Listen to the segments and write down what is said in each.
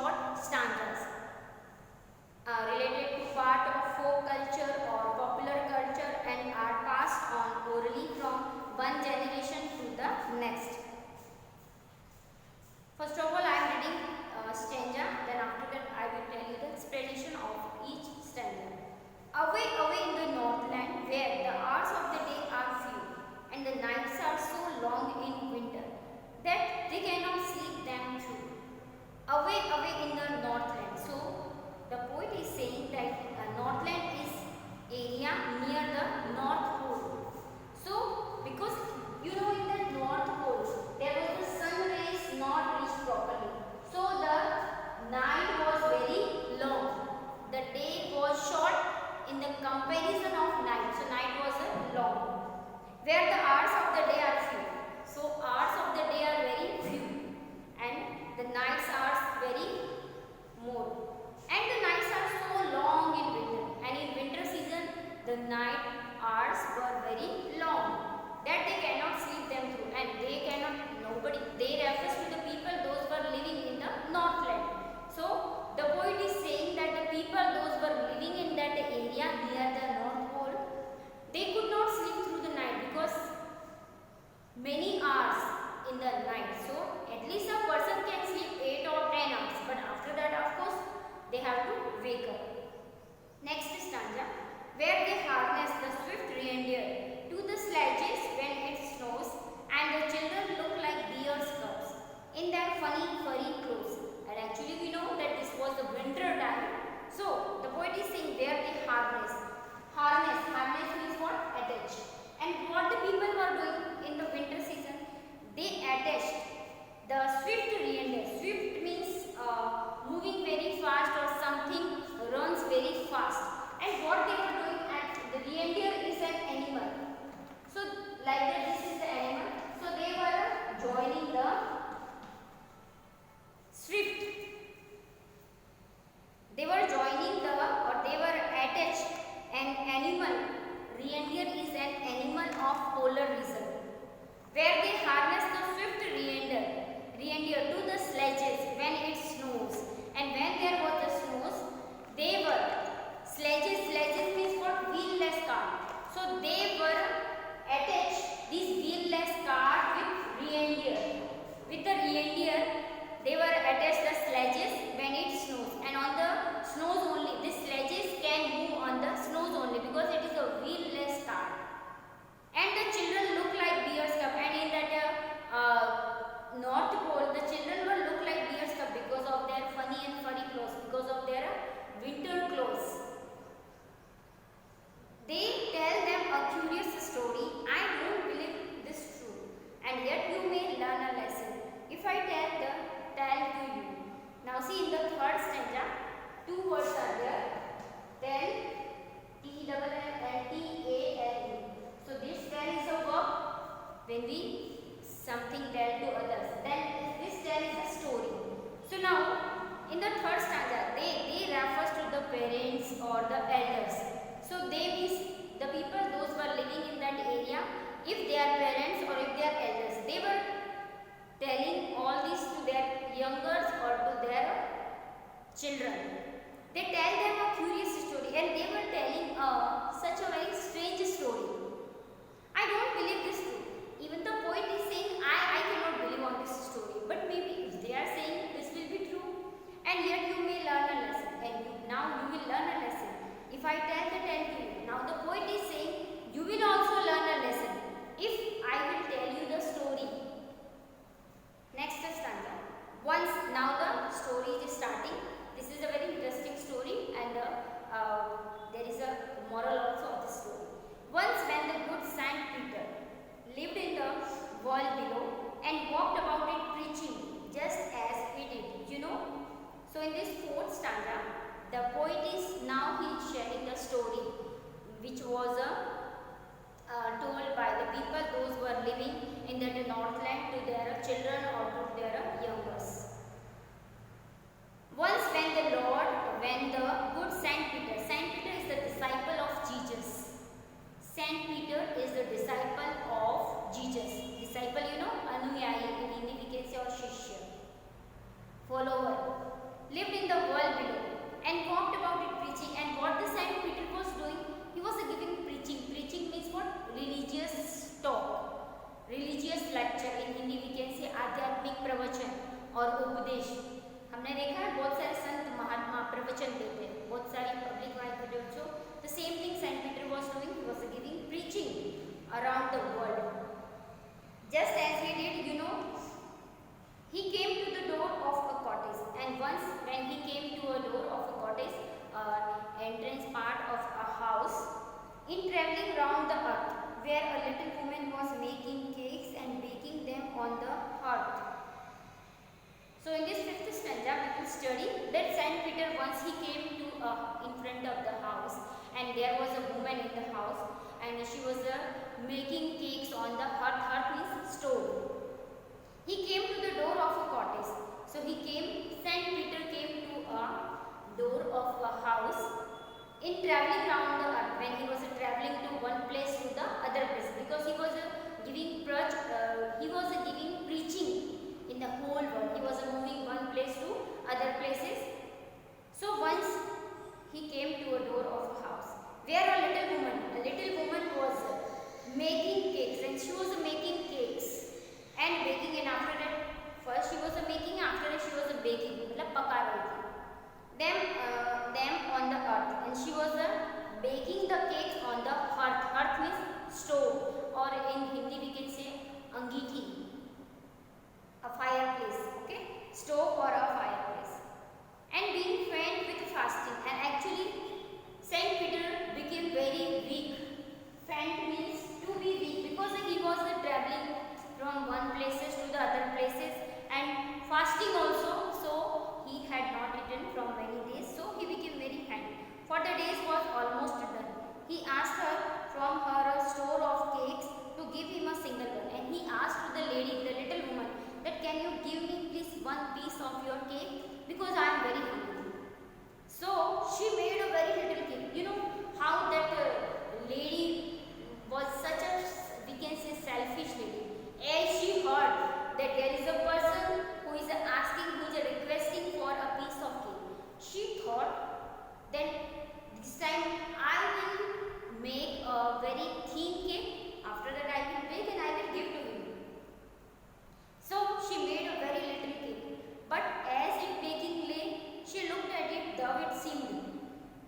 short stanzas related to part of folk culture or popular culture and are passed on orally from one generation to the next. First of all, I am reading stanza, then after that I will tell you the explanation of each stanza. Away, away in the Northland, where the hours of the day are few, and the nights are so long in winter that they cannot sleep them through. Away, away in the Northland. So, the poet is saying that Northland is area near the North Pole. So, because you know in the North Pole, there was the sun rays not reached properly. So, the night was very long. The day was short in the comparison of night. So, night was long. Where the hours of the day are few. So, hours of the day are very few. And the nights are very more. And the nights are so long in winter. And in winter season, the night hours were very long. That they cannot sleep them through. And they cannot, nobody, they refers to the people those who are living in the Northland. So, the poet is saying that the people those who were living in that area near the North Pole, they could not sleep through the night because many hours in the night. So, at least a person can sleep 8 or 10 hours. But after that, of course, they have to wake up. Next stanza, where they harness the swift reindeer to the sledges when it snows, and the children look like deer's cubs in their funny furry clothes. And actually we know that this was the winter time. So the poet is saying where they harness. Harness means what? Attach. And what the people were doing in the winter season, they attached the swift reindeer. Swift means moving very fast or something runs very fast. And what they were doing at the reindeer is an animal. So like that this is the animal. So they were joining the swift. They were joining the or they were attached an animal. Reindeer is an animal of polar region. Where they harness the swift reindeer to the sledges when it snows. And when there was the snows, they were sledges means what? Wheelless cart. So they were attached this wheelless cart with reindeer. With the reindeer, they were attached the sledges when it snows. And on the snows only, these sledges can move on the snows only because it is a wheelless cart. And the children look like deer's cub. And in that North Pole, the children will look like deer's cub because of their funny and furry clothes, because of their winter clothes. They tell them a curious story. I don't believe this true, and yet you may learn a lesson if I tell to you. Now see in the third stanza, two words are there. Tell, T-double-L-T-A-L-E. So this tell is a verb when we something tell to others. Then this tell is a story. So now in the third stanza, they refers to the parents or the elders. So they means the people those who are living in that area, if they are parents or if they are elders, they were telling all this to their youngers or to their children. They tell them a curious story and they were telling such a very strange story. I don't believe this too. Even the poet is saying, I cannot believe on this story. But maybe if they are saying this will be true, and yet you may learn a lesson. And now you will learn a lesson. If I tell the tale to you, now the poet is saying, you will also learn a lesson. If I will tell you the story. Next stanza. Once, now the story is starting. This is a very interesting story and there is a moral also of the story. Once when the good Saint Peter lived in the world below and walked about it preaching just as we did, you know. So in this fourth stanza, the poet is now he is sharing the story which was told by the people those who are living in the Northland to their children or to their youngers. Once when the good Saint Peter is the disciple of Jesus. Saint Peter is the disciple of Jesus. Disciple, you know, Anuyai in lived in the world below and talked about it preaching. And what the Saint Peter was doing, he was giving preaching. Preaching means what? Religious talk, religious lecture. In Hindi we can say आध्यात्मिक प्रवचन और उपदेश. हमने देखा है बहुत सारे संत महात्मा प्रवचन देते हैं, बहुत सारी public wise videos. So the same thing Saint Peter was doing. He was giving preaching around the world. Just as he did, he came to the door of a cottage, and once when he came to a door of a cottage, entrance part of a house, in traveling round the earth, where a little woman was making cakes and baking them on the hearth. So in this fifth stanza, we will study that Saint Peter, once he came to in front of the house, and there was a woman in the house, and she was making cakes on the hearth. Hearth means stove. He came to the door of a cottage. So Saint Peter came to a door of a house in traveling round the earth, when he was traveling to one place to the other place, because he was giving preaching in the whole world. He was moving one place to other places. So once he came to a door of a house where a little woman was making cakes, and she was making cakes and baking, and after that, first she was making, after that she was baking, मतलब पका रही थी them on the earth, and she was baking the cakes on the hearth. Hearth means stove, or in Hindi we can say अंगीठी, a fireplace. Okay, stove or a fireplace, and being faint with fasting. And actually Saint Peter became very weak. Faint means to be weak, because he was traveling from one places to the other places, and fasting also. So he had not eaten from many days, so he became very faint. For the days was almost done. He asked her from her store of cakes to give him a single one, and he asked to the lady, the little woman, that can you give me please one piece of your cake, because I am very hungry. So she made a very little cake. You know how that lady was such a, we can say, selfish lady. As she heard that there is a person who is requesting for a piece of cake, she thought that this time I will make a very thin cake, after that I will bake and I will give to him. So she made a very little cake, but as it baking lay, she looked at it, though it seemed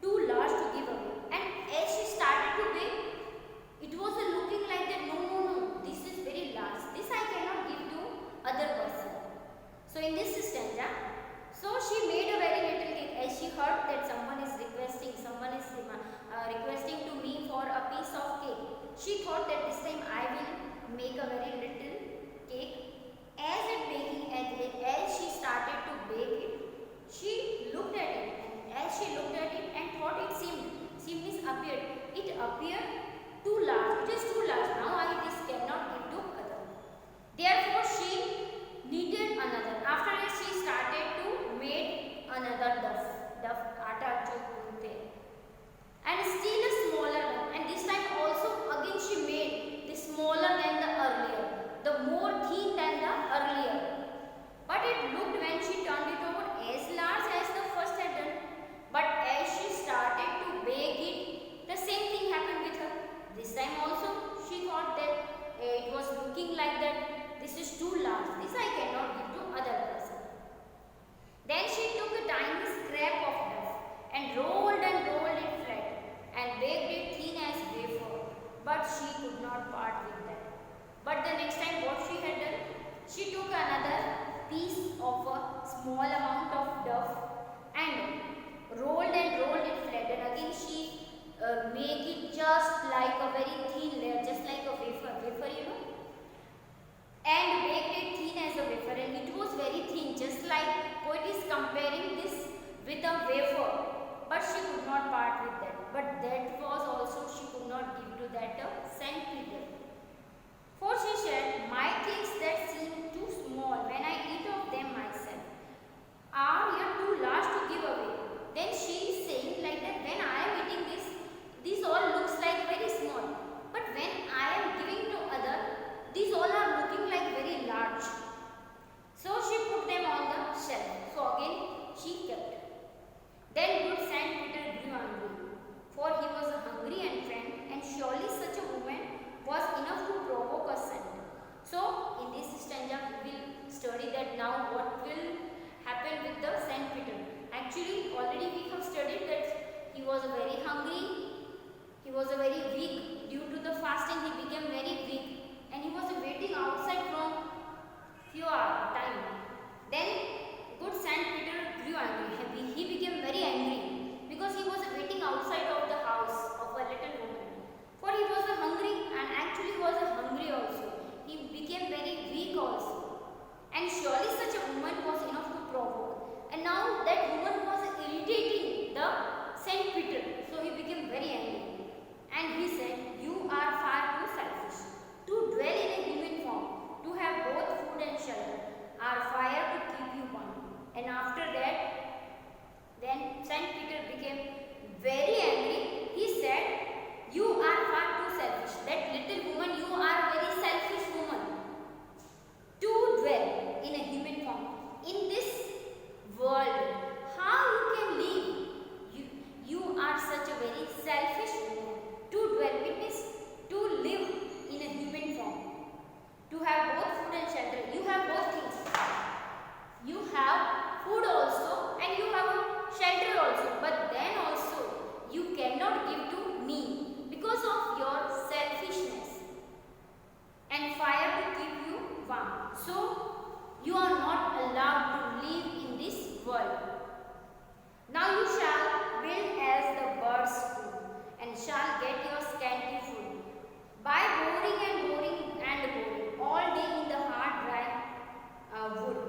too large to give away, and as she started to bake, it was looking like that, no, this is very large, this I cannot give to other person. So in this stanza, so she made a very little cake. As she heard that someone is requesting to me for a piece of cake, she thought that this time I will make a very little cake. As it baking, as she started to bake it, she looked at it, and as she looked at it and thought it seemed means appeared. It appeared too large. It is too large. Now this cannot give to other. Therefore she needed another. After that she started to make another duff atta jo bolte, and still a smaller one. And this time also again she made the smaller than the earlier, the more thin than the earlier. But it looked, when she turned it over, as large as the first had done. But as she started to bake it, the same thing happened with her. This time also she thought that it was looking like that this is too large, this I cannot give to other person. Then she took a tiny scrap of duff and rolled it flat and baked it thin as wafer, but she could not part with that. But the next time what she had done, she took another piece of a small amount of duff and rolled it flat, and again she make it just like a very thin layer, just like a wafer, and baked it thin as a wafer, and it was very thin, just like poet is comparing this with a wafer, but she could not part with that. But that was also she could not give to that Saint Peter. For she said, my cakes that seem too small when I eat of them myself are yet too large to give away. Then she is saying like that, when I am eating this, these all looks like very small, but when I am giving to other, these all are looking like very large. So she put them on the already we have studied that he was very hungry, he was very weak. Due to the fasting, he became very weak and he was waiting outside from few hours time. Then good Saint Peter grew angry. He became very angry because he was waiting outside of the house of a little woman. For he was hungry and actually was hungry also. He became very weak also. And surely such a woman was enough to provoke. And now that woman was irritating the Saint Peter. So he became very angry. And he said, "You are far too selfish to dwell in a human form, to have both food and shelter, or fire to keep you warm." And after that, then Saint Peter became very angry. He said, "You are far too selfish. That little woman, you are a very selfish woman. To dwell in a human form. In this world, how you can live? You are such a very selfish woman. To dwell, it means to live in a human form. To have both food and shelter. You have both things. You have food also and you have a shelter also. But then also, you cannot give to me because of your selfishness. And fire to keep you warm. So, you are not allowed to live in this world. Now you shall build as the birds do, and shall get your scanty food by boring and boring and boring all day in the hard dry wood."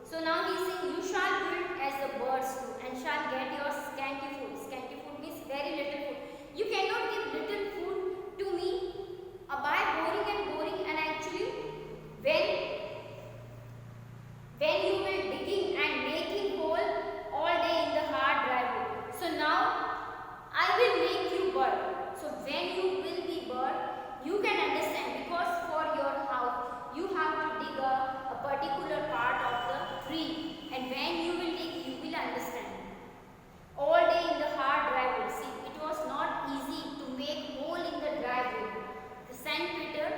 So now he is saying, you shall build as the birds do and shall get your scanty food. Scanty food means very little food. You cannot give little food to me by boring and boring, and actually when you will digging and making hole all day in the hard dry wood. So now I will make you bird. So when you will be bird, you can understand, because for your house you have to dig a particular part of the tree, and when you will dig, you will understand. All day in the hard dry wood. See, it was not easy to make hole in the dry wood. The Saint Peter,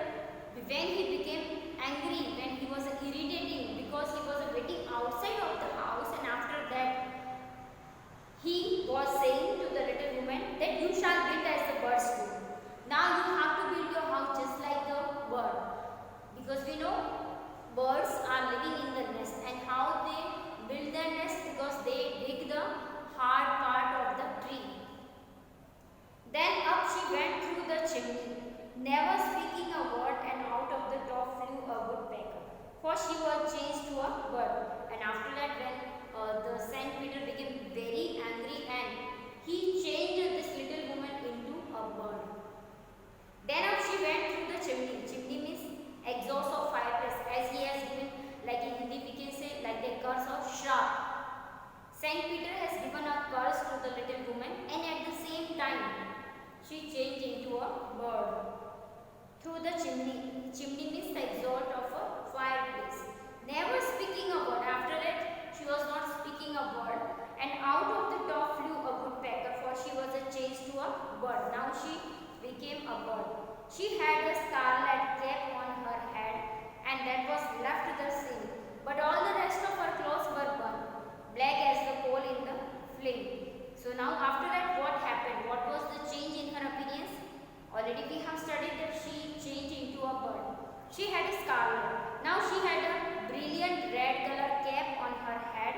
when he became angry, when he was irritating because he was waiting outside of the house, and after that he was saying to the little woman that you shall build as the birds do. Now you have to build your house just like the bird, because we know birds are living in the nest, and how they build their nest, because they dig the hard part of the tree. Then up she went through the chimney, never speaking a word, and out of the top flew a woodpecker, for she was changed to a bird. And after that, when the Saint Peter became very angry and he changed this little woman into a bird. Then up she went through the chimney. Chimney means exhaust of fireplace, as he has given, like in Hindi we can say, like the curse of Shrap. Saint Peter has given a curse to the little woman, and at the same time she changed into a bird through the chimney. Chimney means the exhaust of a fireplace. Never speaking a word. After that, she was not speaking a word, and out of the top flew a woodpecker, for she was changed to a bird. Now she became a bird. She had a scarlet cap on her head, and that was left the same, but all the rest of her clothes were burned, black as the coal in the flame. So now after that, what happened? What was the change in her appearance? Already we have studied that she changed into a bird. She had a scarlet. Now she had a brilliant red color cap on her head,